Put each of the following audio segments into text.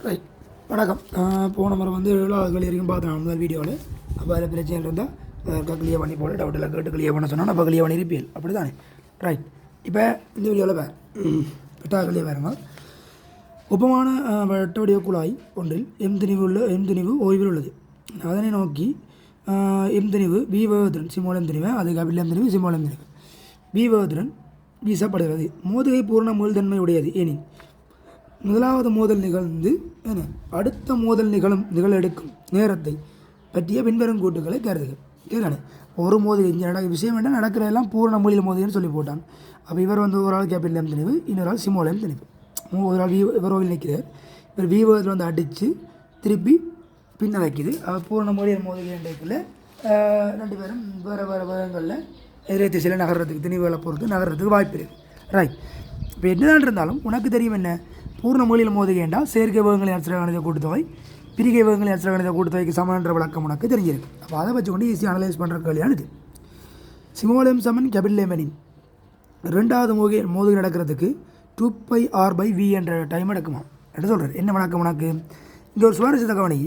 Right. வணக்கம். போன முறை வந்து 7வது கேள்வி வரைக்கும் பார்த்தோம் முதல் வீடியோவில். அப்போ அதில் பிரச்சனை இருந்தால் கிளியர் பண்ணி போட டவுட்டில் கேட்டு கிளியர் பண்ண சொன்னால் அப்போ கிளியர் பண்ணி இருப்பீள் அப்படி தானே. ரைட். இப்போ இந்த வீடியோவில் 8வது கேள்வி பாருங்க. ஒப்பமான வட்ட வடிவ குழாய் ஒன்றில் எம் திணிவு ஓய்வில் உள்ளது. அதனை நோக்கி எம் திணிவு பி வேகத்துடன் சிமோல் எம் திணிவு, அது கபில் எம் திணிவு சிமோல் எம் திணிவு பி வேகத்துடன் வீசப்படுகிறது. மோதுகை பூர்ண மீள்தன்மை உடையது. ஏனின் முதலாவது மோதல் நிகழ்ந்து அடுத்த மோதல் நிகழெடுக்கும் நேரத்தை பற்றிய பின்வரும் கூட்டுகளை கருதுக. கேட்கானே ஒரு மோதல் இங்கே விஷயம் என்ன நடக்கிறதெல்லாம் பூர்ண மொழியில் மோதின்னு சொல்லி போட்டான். அப்போ இவர் வந்து ஒரு ஆள் கேபிட்டல் எம் திணிவு, இன்னொரு ஆள் சிமோல் எம் திணிவு. ஒரு ஆள் இவர் நிற்கிறார். இவர் வீவத்தில் வந்து அடித்து திருப்பி பின்ன வைக்குது. பூர்ண மொழியில் மோதுகின்ற ரெண்டு பேரும் வேறு வேறு வேகங்களில் எதிரே திசையில் நகர்றதுக்கு திணிவுகளை பொறுத்து நகர்றதுக்கு வாய்ப்பு இருக்குது. ரைட். இப்போ என்னதான் இருந்தாலும் உனக்கு தெரியும் என்ன பூர்ண மொழியில் மோதுகேண்டா செயற்கை வேகங்களை அச்சர கணித கூட்டுத்தொகை பிரிகை வேகங்களை அச்சர கணித கூட்டுத்தொகைக்கு சமன்ற விளக்கம் உனக்கு தெரிஞ்சிருக்கு. அப்போ அதை வச்சுக்கொண்டு ஈஸியாக அனலைஸ் பண்ணுற கேள்வியானது. சிமோலம் சமன் கேபிட்டல் ரெண்டாவது மோதுகை நடக்கிறதுக்கு 2πr/v என்ற டைம் எடுக்குமா என்று சொல்கிறார். என்ன வணக்கம் உனக்கு இங்கே ஒரு சுவாரஸ்யத்தை கவனி.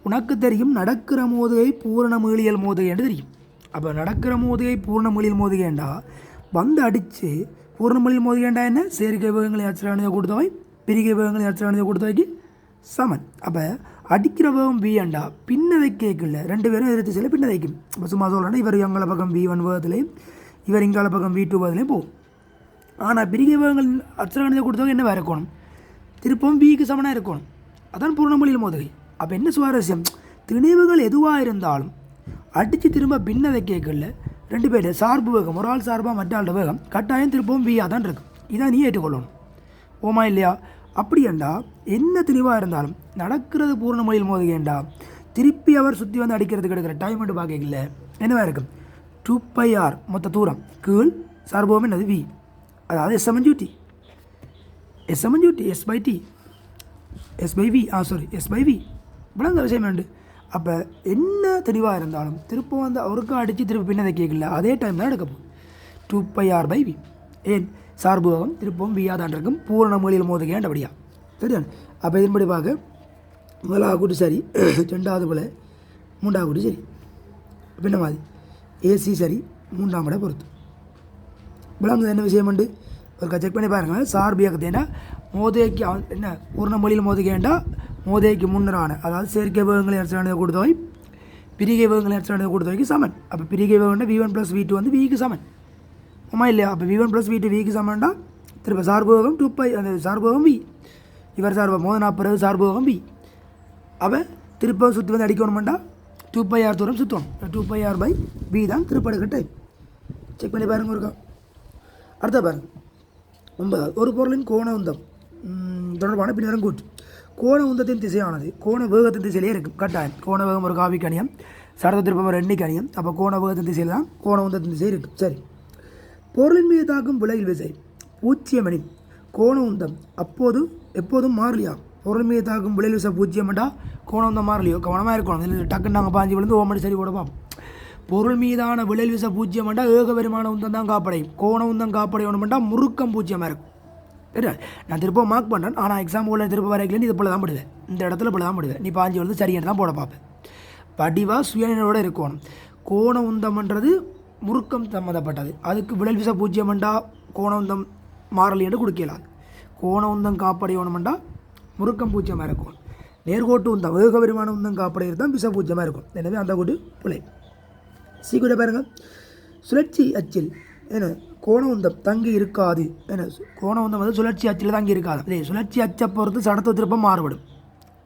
உனக்கு தெரியும் நடக்கிற மோதுகை பூரண மீளியல் மோதுகை என்று தெரியும். அப்போ நடக்கிற மோதுகை பூர்ண மீளியல் மோதுகைண்டா வந்து அடித்து பூர்ணமொழியில் மோதுகேண்டா என்ன செயற்கை வேகங்களை அச்சராணியை கொடுத்தவை பிரிகை வேகங்களை அச்சராணியை கொடுத்தவைக்கு சமன். அப்போ அடிக்கிற வேகம் வீண்டா பின்னதை கேட்கல ரெண்டு பேரும் எதிர்த்து சில பின்ன வைக்கும். இப்போ சும்மா சொல்லணும்னா இவர் எங்களை பக்கம் V1 வேகத்துலேயும் இவர் இங்கால பக்கம் V2 வேகத்துலேயும் போகும். ஆனால் பிரிகை வேகங்கள் அச்சராணியை கொடுத்தவங்க என்ன வேறு இருக்கணும், திருப்பவும் Vக்கு சமனாக இருக்கணும். அதான் பூர்ணமொழியில் மோதுகை. அப்போ என்ன சுவாரஸ்யம், திணிவுகள் எதுவாக இருந்தாலும் அடித்து திரும்ப பின்னதை கேட்கல ரெண்டு பேர் சார்பு வேகம், ஒரு ஆள் சார்பாக மற்ற ஆளோட வேகம் கட்டாயம் திருப்பவும் வியாக தான் இருக்கும். இதான் நீ ஏற்றுக்கொள்ளணும். ஓமா இல்லையா? அப்படியேண்டா என்ன திணிவாக இருந்தாலும் நடக்கிறது பூர்ணமொழியில் மோதுகேண்டா திருப்பி அவர் சுற்றி வந்து அடிக்கிறதுக்கு எடுக்கிற டைம் மட்டும் பார்க்கல என்னவா இருக்கும் 2πr மொத்த தூரம் கீழ் சார்புவம் என்னது V, அதாவது S/T S/T S/V S/V விளங்க விஷயம் வேண்டு. அப்போ என்ன தெளிவாக இருந்தாலும் திருப்பம் வந்து அவருக்கும் அடித்து திருப்பி பின்னதை கேட்கல அதே டைம் தான் எடுக்க போகும் 2πr/v. ஏன் சார்புவகம் திருப்பவும் வியாக தான் இருக்கும் பூரண மொழியில் மோதுகேண்டபடியா சரியான. அப்போ இதன்படி பார்க்க முதலாவது கூட்டு சரி, ரெண்டாவது போல் மூன்றாவது கூட்டு சரி, பின்ன மாதிரி ஏசி சரி மூன்றாம் விட பொறுத்து விளங்குது என்ன விஷயம் உண்டு. ஒரு செக் பண்ணி பாருங்கள். சார்பு இயக்கத்தேன்னா மோதைக்கு என்ன பூர்ண மொழியில் மோதுகேண்டா மோதைக்கு முன்னரான அதாவது செயற்கை வேகங்களை அச்சராணியை கொடுத்தவை பிரிகை வேகங்களை அச்சராணியை கொடுத்தவைக்கு சமன். அப்போ பிரிகை வேகம்னா V1 + V2 வந்து Vக்கு சமன். ஆமாம் இல்லையா? அப்போ V1 + V2 Vக்கு சமன்டா திரும்ப சார்புவகம் 2π அந்த சார்புவகம் V இவர் சார்பு மோதனா பிறகு சார்புவகம் V. அப்போ திருப்ப சுற்றி வந்து அடிக்கணுமெண்டா 2πr தூரம் சுற்றணும். 2πr/v தான் திருப்ப எடுக்க டைம். செக் பண்ணி பாருங்க ஒருக்கா. அடுத்த பாருங்க 9. ஒரு பொருளின் கோண உந்தம் தொடர்பான பின்னரும் கூட்டு. கோண உந்தத்தின் திசையானது கோண வேகத்தின் திசையிலே இருக்கும் கட்டாயம். கோண வேகம் ஒரு காவி கணியம், சடத்த திருப்பம் ஒரு எண்ணி கணியம். அப்போ கோண வேகத்தின் திசையில் தான் கோண உந்தத்தின் திசை இருக்கும். சரி. பொருளின் மீது தாக்கும் விலகில் விசை 0 எனில் கோண உந்தம் எப்போதும் மாறலையா? பொருள் மீது தாக்கும் விலகில் விசை 0 கோண உந்தம் மாறலையோ? கவனமாக இருக்கணும். இல்லை டக்குன்னு நாங்கள் பாஞ்சு விழுந்து ஓமடி சரி கூட பார்ப்போம். பொருள் மீதான விலகில் விசை 0 ஏக வருமான உந்தம் தான் காப்படையும். கோண உந்தம் காப்படையணும்டா முறுக்கம் 0 இருக்கும். சரி, நான் திரும்ப மார்க் பண்ணுறேன். ஆனால் எக்ஸாம் போல திரும்ப வரைக்கலன்னு இது போல தான் போடுவேன். இந்த இடத்துல போல தான் போடுவேன். நீ பாஞ்சு வந்து சரியான தான் போட பார்ப்பேன். படிவாக சுயநினைவோடு இருக்கணும். கோண உந்தம்ன்றது முறுக்கம் சம்மந்தப்பட்டது. அதுக்கு விழல் விசை 0 கோண உந்தம் மாறலின்னு கொடுக்கலாது. கோண உந்தம் காப்படையணும்டா முறுக்கம் 0 இருக்கும். நேர்கோட்டு உந்தம் வேக வருமான உந்தம் காப்படைகிறது தான் விசை 0 இருக்கும். எனவே அந்த கூட்டு பிள்ளை சீக்கிரம் பாருங்கள். சுழற்சி அச்சில் என்ன கோண உந்தம் தங்கி இருக்காது. என்ன கோண உந்தம் வந்து சுழற்சி அச்சில் தங்கி இருக்காது. அதே சுழற்சி அச்சை பொறுத்து சடத்துவ திருப்பம் மாறுபடும்.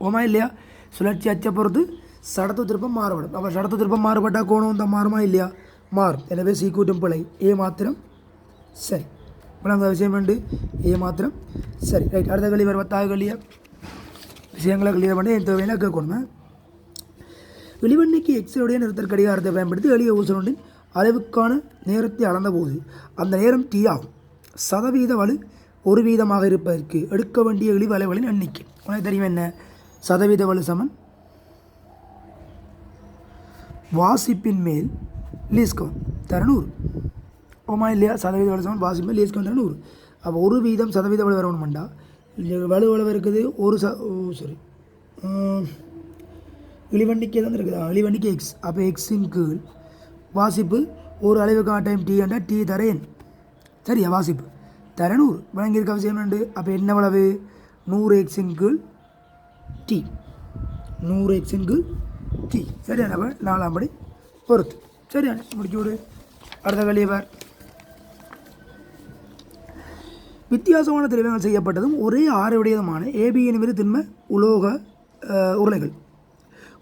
ஓமா இல்லையா? சுழற்சி அச்சை பொறுத்து சடத்துவ திருப்பம் மாறுபடும். அப்போ சடத்துவ திருப்பம் மாறுபட்டால் கோண உந்தம் மாறுமா இல்லையா? மாறும். எனவே சி கூட்டும் பிள்ளை ஏ மாத்திரம் சரி. விளங்க விஷயம் உண்டு. ஏ மாத்திரம் சரி. ரைட். அடுத்த கல்வி வர 10வது கல்வியை விஷயங்களை கிளியர் பண்ணி என் தேவையான கேட்கணுமே. வெளிவண்ணிக்கு எக்ஸுடைய நிறுத்தல் கடிகாரத்தை பயன்படுத்தி எளிய ஊசலொன்றின் அளவுக்கான நேரத்தை அளந்தபோது அந்த நேரம் T ஆகும். சதவீத வலு 1% இருப்பதற்கு எடுக்க வேண்டிய எளிவு அலைவலின் எண்ணிக்கை உனக்கு தெரியும் என்ன? சதவீத வலு சமன் வாசிப்பின் மேல் லீஸ்கவுன் தர 100. ஓமா இல்லையா? சதவீத வலு சமன் வாசிப்பின் மேல் லீஸ்கவுன் தர 100. அப்போ 1% சதவீத வலு வரணும்டா வலுவளவு இருக்குது ஒரு சாரி இழிவண்டிக்கு தான் இருக்குது இழிவண்டிக்கு எக்ஸ். அப்போ எக்ஸின் கீழ் வாசிப்பு ஒரு அளவுக்கான டைம் டி என்ற டி தரேன். சரியா? வாசிப்பு தர 100 வழங்கியிருக்க அவசியம் உண்டு. அப்போ என்ன அளவு? 100 எக்ஸின் கீழ் டி. 100 எக்ஸின் கீழ் டி. சரியான? 4ஆம் படி பொறுத்து. சரியான? முடிச்சு விடு. அடுத்த வெளியே பார். வித்தியாசமான திரவியங்கள் செய்யப்பட்டதும் ஒரே 6 விடயமான ஏபி என்பது திண்ம உலோக உருளைகள்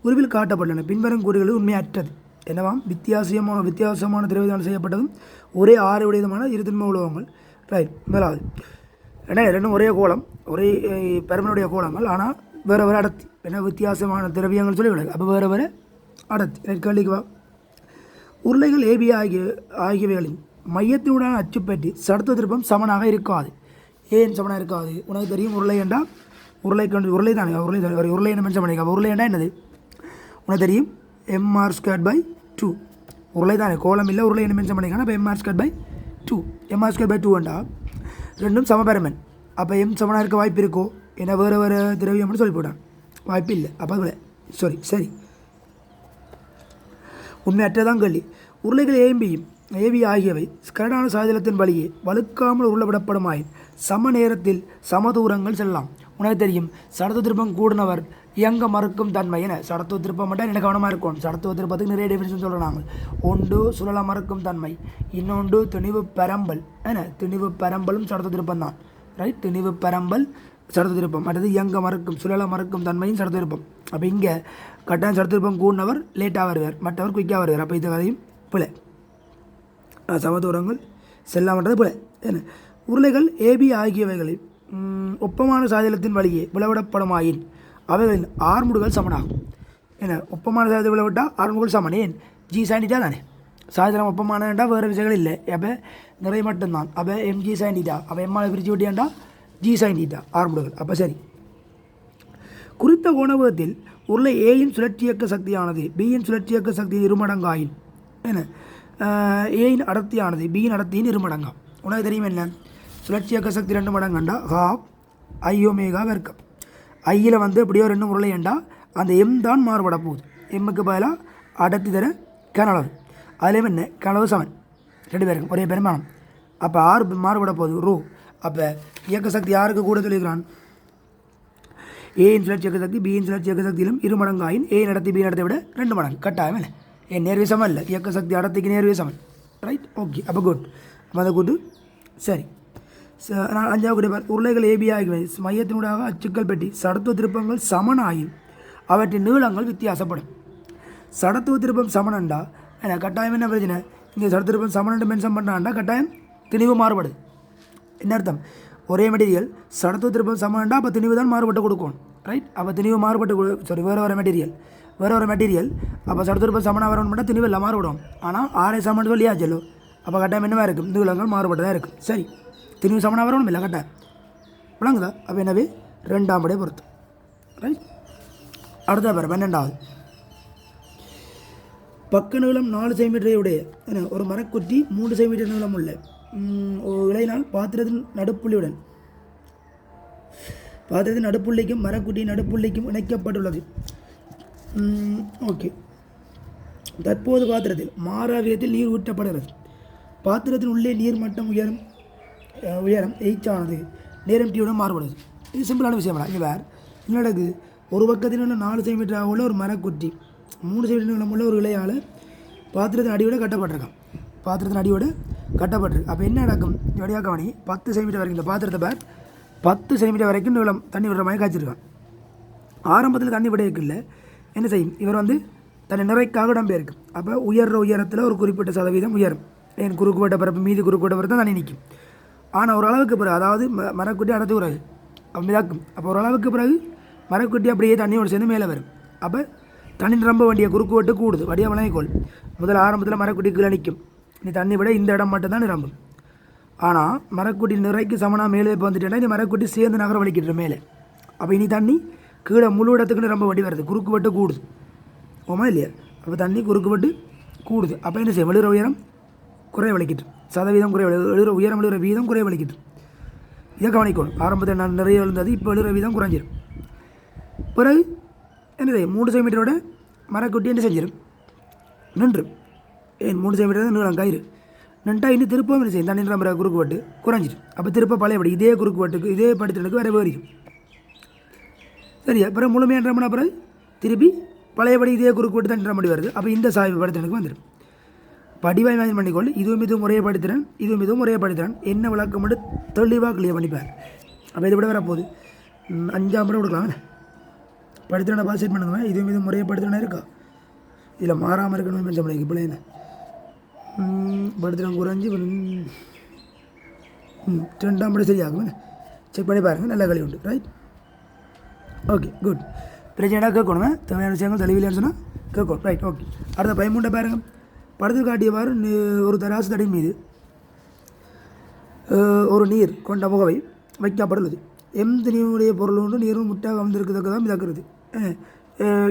உருவில் காட்டப்பட்டன. பின்வரும் கூறுகள் உண்மையற்றது. என்னவாம்? வித்தியாசமான திரவியங்கள் செய்யப்பட்டதும் ஒரே 6 விடயமான இரு திண்ம உலோகங்கள். ரைட். முதலாவது என்ன? ரெண்டும் ஒரே கோலம், ஒரே பெருமனுடைய கோலங்கள், ஆனால் வேறு வேறு அடர்த்தி. என்ன வித்தியாசமான திரவியங்கள் சொல்லி விடாது. அப்போ வேறு வேறு அடர்த்தி. கேள்விக்கு வா. உருளைகள் ஏபி ஆகியவைகளின் மையத்தினுடன் அச்சுப்பற்றி சடுத்த திருப்பம் சமனாக இருக்காது. ஏன் சமனாக இருக்காது? உனக்கு தெரியும். உருளை என்றால் உருளை தானே. உருளை என்ன மென்ஷன் பண்ணியிருக்கா? உருளை என்றால் என்னது உனக்கு தெரியும்? mr²/2. உருளை தானே, கோலம் இல்லை. உருளை என்ன மென்ஷன் பண்ணியிருக்காங்க? அப்போ mr²/2. mr²/2 என்றால் ரெண்டும் சமபெருமன். அப்போ எம் சமனாக இருக்க வாய்ப்பு இருக்கோ? ஏன்னா வேறு வேறு திரவியம்னு சொல்லி போட்டான். வாய்ப்பு இல்லை. அப்போ சரி உண்மையற்றதான் கேள்வி. உருளைகள் ஏபி ஆகியவை கரடான சாதனத்தின் வழியே வலுக்காமல் உருளவிடப்படுமாயின் சம நேரத்தில் சம தூரங்கள் செல்லலாம். உனக்கு தெரியும். சடத்துவ திருப்பம் கூடினவர் இயங்க மறுக்கும் தன்மை. என சடத்துவ திருப்பம் மட்டும் எனக்கு கவனமாக இருக்கும். சடத்துவ திருப்பத்துக்கு நிறைய டெஃபினிஷன் சொல்கிறாங்க. ஒன்று சுழல மறுக்கும் தன்மை, இன்னொன்று திணிவு பரம்பல். திணிவு பரம்பலும் சடத்துவ திருப்பம் தான். ரைட். திணிவு பரம்பல் சடத்துவ திருப்பம். அடுத்தது இயங்க மறுக்கும் சுழல மறுக்கும் தன்மையும் சடத்துவ திருப்பம். அப்போ இங்கே கட்டாயம் சடத்துவ திருப்பம் கூடினவர் லேட்டாக வருவார், மற்றவர் குயிக்காக வருவார். அப்போ இது கதையும் பிழை. சமதூரங்கள் செல்லாமன்றது பிழை. என்ன? உருளைகள் ஏபி ஆகியவைகளில் ஒப்பமான சாதனத்தின் வழியே விளவிடப்படுமாயின் அவைகளின் ஆர்முடுகள் சமனாகும். ஏன்னா ஒப்பமான சாதனத்தை விளவிட்டால் ஆர்முடுகள் சமன். ஏன்? ஜி சாண்டிட்டா தானே. சாதனம் ஒப்பமானண்டா வேறு விஷயங்கள் இல்லை. அப்போ நிறைய மட்டும்தான். அப்போ எம்ஜி சாண்டிட்டா. அப்போ எம்மாவை பிரித்து விட்டியாண்டா ஜி சாண்டிட்டா ஆர்முடுகள். அப்போ சரி. குறித்த கோணவகத்தில் உருளை ஏயின் சுழற்சியக்க சக்தியானது பியின் சுழற்சியக்க சக்தியின் இருமடங்காயின் என்ன? ஏயின் அடர்த்தியானது பியின் அடர்த்தியின் இருமடங்காம். உனக்கு தெரியும் என்ன? சுழற்சியக்க சக்தி 2 மடங்குண்டா ½ ஐ-ஒமேகா வர்க்கம். ஐயில் எப்படியோ 2 உருளைண்டா அந்த எம் தான் மாறுபட போகுது. எம்முக்கு பதிலாக அடர்த்தி தர கனளவு. அதுலேயும் என்ன? கனளவு சமன் 2 பேருக்கும் ஒரே பெருமானம். அப்போ ஆறு மாறுபட போகுது ரூ. அப்போ இயக்க சக்தி யாருக்கு கூட சொல்லிக்கிறான்? ஏயின் சுழற்சியக்க சக்தி பியின் சுழற்சியக்க சக்தியிலும் 2 மடங்காயின் ஏ நடத்தி பி நடத்தை விட 2 மடங்கு கட்டாயம். இல்லை ஏன் நேர்வே சமன் இல்லை. இயக்க சக்தி அடர்த்திக்கு நேர்வே சமன். ரைட். ஓகே. அப்போ குட். அதை கூட்டு சரி. 5வது பார். உருளைகள் ஏபி ஆகியவை மையத்தினூடாக அச்சுக்கள் பெட்டி சடத்துவ திருப்பங்கள் சமனாயின் அவற்றின் நீளங்கள் வித்தியாசப்படும். சடத்துவ திருப்பம் சமனண்டா ஏன்னா கட்டாயம் என்ன பிரச்சனை? இங்கே சடத்துவ திருப்பம் சமனண்டு மென்ஷன் பண்ணுறாண்டா கட்டாயம் திணிவு மாறுபடுது. என்ன அர்த்தம்? ஒரே மெட்டீரியல் சடத்துவ திருப்பம் சமனண்டா அப்போ திணிவு தான் மாறுபட்டு கொடுக்கும். ரைட். அப்போ திணிவு மாறுபட்டு வேறு மெட்டீரியல் அப்போ சடத்துவ திருப்பம் சமனாக வரணும் மட்டும் திணிவு இல்லை மாறுபடும். ஆனால் 6 சமன் சொல்லியா செல்லு. அப்போ கட்டாயம் என்னவா இருக்கும்? நீளங்கள் மாறுபட்டு தான் இருக்குது. சரி. திணிவு சமனாக வரணும் இல்லை கட்டாயம் விளங்குதா? அப்போ என்னவே 2ஆம் படியை பொறுத்து. ரைட். அடுத்த பாரு 12வது. பக்க நீளம் 4 சென்டிமீட்டரை உடைய ஒரு மரக்குற்றி 3 சென்டிமீட்டர் நீளம் உள்ள இலையினால் பாத்திரத்தின் நடுப்புள்ளிக்கும் மரக்குட்டியின் நடுப்புள்ளிக்கும் இணைக்கப்பட்டுள்ளது. ஓகே. தற்போது பாத்திரத்தில் மாறாவியத்தில் நீர் ஊற்றப்படுகிறது. பாத்திரத்தின் உள்ளே நீர் மட்டம் உயரம் எய்ச்சானது நேரம் டியுடன் மாறுபடுது. இது சிம்பிளான விஷயம். இங்கே வேறு என்ன நடக்குது? ஒரு பக்கத்தில் உள்ள 4 சென்டிமீட்டர் உள்ள ஒரு மரக்குற்றி 3 சென்டிமீட்டர் உள்ள ஒரு இலையால் பாத்திரத்தின் அடியோடு கட்டப்பட்டிருக்கான். அப்போ என்ன நடக்கும்? வடியாக கவனி. 10 சென்டிமீட்டர் வரைக்கும் இந்த பாத்திரத்தை 10 சென்டிமீட்டர் வரைக்கும் நீளம் தண்ணி விடுற மாதிரி காய்ச்சிருக்கான். ஆரம்பத்தில் தண்ணி விடையக்கில்லை. என்ன செய்யும்? இவர் தன்னை நிறைக்காக இடம்பெயர்க்கும். அப்போ உயரத்தில் ஒரு குறிப்பிட்ட சதவீதம் உயரும். ஏன்? குறுக்குவட்ட பரப்பு மீது குறுக்குவட்ட பரப்பு தான் தண்ணி நிற்கும். ஆனால் ஓரளவுக்கு பிறகு அதாவது மரக்குட்டி அடர்த்தி பிறகு மிதக்கும். அப்போ ஓரளவுக்கு பிறகு மரக்குட்டி அப்படியே தண்ணியோடு சேர்ந்து மேலே வரும். அப்போ தண்ணி நிரம்ப வேண்டிய குறுக்குவட்டு கூடுது. வடியாக விளங்கிக்கோள். ஆரம்பத்தில் மரக்குட்டி கீழே நிற்கும். நீ தண்ணி விட இந்த இடம் மட்டும்தான் நிரம்பும். ஆனால் மரக்குட்டி நிறைக்கு சமனாக மேலே இப்போ வந்துட்டேன்னா இந்த மரக்குட்டி சேர்ந்து நகர வலிக்கிட்டு மேலே. அப்போ இனி தண்ணி கீழே முழு இடத்துக்கு நிரம்ப வண்டி வருது. குறுக்குவட்டு கூடுது. ஓமா இல்லையா? அப்போ தண்ணி குறுக்குவட்டு கூடுது. அப்போ என்ன செய்யும்? விழுற உயரம் குறைய வலிக்கிட்டு சதவீதம் குறைய எழுகிற உயரம் எழுகிற வீதம் குறைய வலிக்கிட்டு. இதை கவனிக்கணும். ஆரம்பத்தில் நான் நிறைய எழுந்தது, இப்போ எழுதுற வீதம் குறைஞ்சிடும். பிறகு என்னது 3 சென்டிமீட்டரோட மரக்குட்டி என்ன செஞ்சிடும், நின்றும். ஏன் 3 சென்டிமீட்டர் நீளம் கயிறு நின்றா இன்னும் திருப்பவும் என்ன செய்யும், தண்ணி நம்புற குறுக்கு வட்டு குறைஞ்சிடும். அப்போ திருப்ப பழையபடி இதே குறுக்கு வட்டுக்கு இதே படித்தனுக்கு வேறு வேறிக்கும். சரியா? பிறகு முழுமையான ரமணா பிறகு திருப்பி பழையபடி இதே குறுக்கு வட்டு தண்ணி நம்படி வருது. அப்போ இந்த சாய்வு படித்தனுக்கு வந்துடும். படிவாய் மேஜ் பண்ணிக்கொள்ளு. இதுவும் முறையை படித்திறன், இதுவும் முறையை படித்திறன். என்ன விளக்கம் மட்டும் தெளிவாக கிளியர் பண்ணிப்பார். அப்போ இதை விட வரப்போகுது 5ஆம் படம் கொடுக்கலாம். படித்திறனை பார்த்து செட் பண்ணுங்க. இதுவும் முறையை படித்திறனா இருக்கா, இதில் மாறாமல் இருக்கணும்னு மென்ஷன் பண்ணிக்க. இப்போ என்ன படித்திறன் குறைஞ்சி 2ஆம் படம் சரியாகும். செக் பண்ணி பாருங்கள், நல்ல களி உண்டு. Right, okay, good. பிரச்சனையாக கேட்கணுங்க, தேவையான விஷயங்கள் தெளிவில்லைன்னு சொன்னால் கேட்கணும். Right, okay. அடுத்த 13 பாருங்கள். படத்தில் காட்டியவாறு ஒரு தராசு தடி மீது ஒரு நீர் கொண்ட முகவை வைக்கப்பட்டுள்ளது. எம்தனியுடைய பொருள் ஒன்று நீரும் முட்டாக அமர்ந்திருக்கத்தக்கதான் மிதக்கிறது.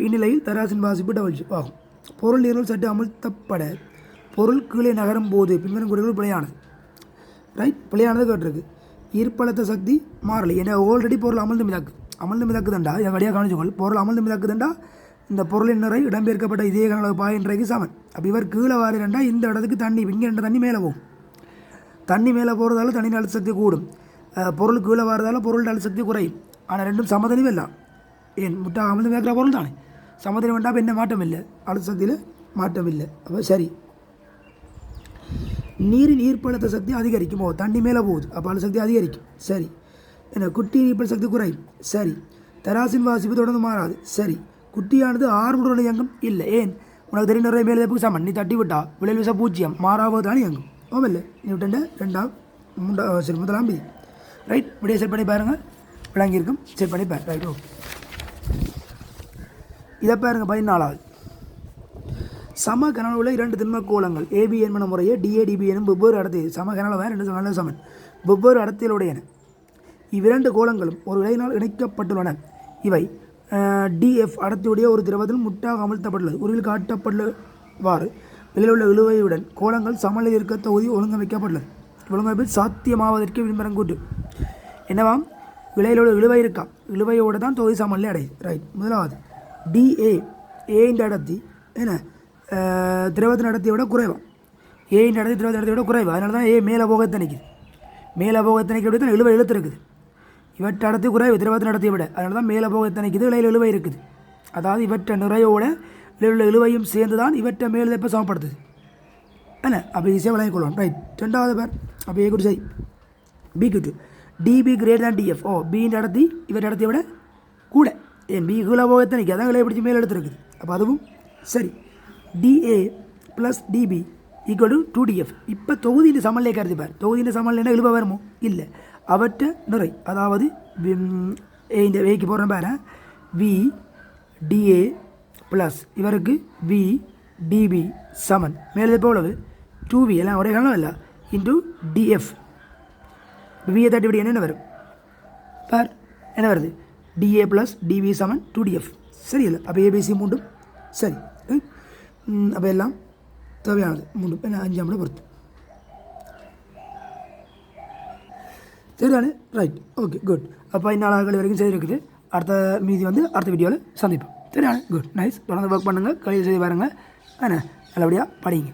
இந்நிலையில் தராசின் வாசிப்பு டவல்ஜி ஆகும். பொருள் நீரில் சற்று அமர்த்தப்பட பொருள் கீழே நகரும் போது பின்வரும் கூறுகள் பிழையானது. ரைட், பிழையானது கேட்டிருக்கு. ஈர்ப்பளத்த சக்தி மாறலை. ஏன்னா ஆல்ரெடி பொருள் அமர்ந்து மிதக்குதண்டா, என் வழியாக கவனிச்சுக்கொள். பொருள் அமர்ந்து மிதக்குதண்டா, இந்த பொருளின் நிறை இடம்பெயர்க்கப்பட்ட இதே கனளவு பாயின்றைக்கு சமன். அப்போ இவர் கீழே வாரிரண்டா இந்த இடத்துக்கு தண்ணி, இங்கே 2 தண்ணி மேலே போகும். தண்ணி மேலே போகிறதால தண்ணி அழுத்த சக்தி கூடும், பொருள் கீழே வாரதால பொருள் அழுத்த சக்தி குறையும். ஆனால் ரெண்டும் சமதனியும் இல்லை. ஏன் முட்டா அமர்ந்து மேற்கிற பொருள் தானே, சமதனி வேண்டாம். என்ன மாற்றம் இல்லை, அழுத்த சக்தியில் மாற்றம் இல்லை. அப்போ சரி. நீரின் ஈர்ப்பழுத்த சக்தி அதிகரிக்கும். தண்ணி மேலே போகுது, அப்போ அழுத்த சக்தி அதிகரிக்கும். சரி. என்ன குட்டி ஈர்ப்பல் சக்தி குறையும். சரி. தராசின் வாசிப்பு தொடர்ந்து மாறாது. சரி. குட்டியானது ஆர்வமுடன் இயங்கும். இல்லை. ஏன், உனக்கு தெரியும் நிறைய மேலே சமன். நீ தட்டி விட்டா விளைவு விசா 0 மாறாவது தான் இயங்கும். ஓமில்லை, நீ விட்ட 2ஆம் முதலாம் விதி. ரைட், விடையை செட் பண்ணி பாருங்கள், விளங்கியிருக்கும். செட் பண்ணி பாரு. Right, okay. இதை பாருங்கள். 14வது. சம கனவுள்ள 2 திண்ம கோளங்கள் ஏபி என்பன முறையே டிஏடிபி எனும் வெவ்வேறு அடர்த்தி. சம கனவுல 2 சமன் வெவ்வேறு அடர்த்தியுடையன. இவ்விரண்டு கோளங்களும் ஒரு இழையினால் இணைக்கப்பட்டுள்ளன. இவை டிஎஃப் அடர்த்தியுடைய ஒரு திரவத்தில் முட்டாக அமர்த்தப்பட்டுள்ளது. உருவில் காட்டப்பட்டுள்ளவாறு வெளியில் உள்ள இழுவையுடன் கோளங்கள் சமநிலையில் இருக்க தொகுதி ஒழுங்கமைக்கப்பட்டுள்ளது. ஒழுங்கமைப்பில் சாத்தியமாவதற்கு விரும்புகிறங்கூட்டு என்னவாம், விலையில் உள்ள இழுவை இருக்கா, இழுவையோடு தான் தொகுதி சமநிலை அடையுது. ரைட், முதலாவது டிஏ, ஏன்ற அடர்த்தி என்ன திரவத்தின் அடர்த்தியை விட குறைவாம். ஏன்ற அடர்த்தி திரவத்தின் அடர்த்தியை விட குறைவா, அதனால தான் ஏ மேலே போகத்தை நினைக்குது. மேலே போகத்தை நினைக்க தான் இழுவை இழுத்து இருக்குது. இவற்றை அடர்த்தி குறைவு திரவத்தின் அடர்த்தியை விட, அதனால தான் மேலே போகத்தை நினைக்குது, இலையில் இழுவை இருக்குது. அதாவது இவற்றை நிறையோட உள்ள இழுவையும் சேர்ந்து தான் இவற்றை மேலே இப்போ சமப்படுத்துது. என்ன, அப்போ ஈஸியாக விளங்கிக் கொள்ளும். ரைட், 2வது பேர். அப்போ ஏ குட் சரி, பி குட் டிபி கிரேட் தான் டிஎஃப். பியின் அடர்த்தி இவற்றை அடர்த்தியை விட கூட. ஏன் பி கீழே போகத்தை நிற்க, அதான் இலையை பிடிச்சி மேலே எடுத்துருக்குது. அப்போ அதுவும் சரி. D A plus D B equal to 2DF. இப்போ தொகுதியின் சமநிலையை கருதிப்பார். தொகுதியின் சமநிலைனா இழுவ வருமோ இல்லை, அவற்றை நிறை. அதாவது இந்த வேக்கு போடுற பாரு, வி டிஏ ப்ளஸ் இவருக்கு வி டிபி சமன் மேலே போலவு 2V எல்லாம் ஒரே காலம் இல்லை இன்டூ டிஎஃப். வியை தட்டி விட என்ன வரும் பார், என்ன வருது, டிஏ ப்ளஸ் டிவி சமன் 2DF. சரி இல்லை, அப்போ ஏபிசி மூண்டும் சரி. அப்போ எல்லாம் தேவையானது மூண்டும் என்ன 5ஆம் விட பொறுத்து. சரிதானே? Right, okay, good. அப்போ 4 ஆட்கள் வரைக்கும் செய்திருக்குது. அடுத்த மீதி அடுத்த வீடியோவில் சந்திப்போம். சரிதானே? Good, nice. தொடர்ந்து ஒர்க் பண்ணுங்கள், கழிவு செய்து பாருங்கள். நல்லபடியாக படிங்க.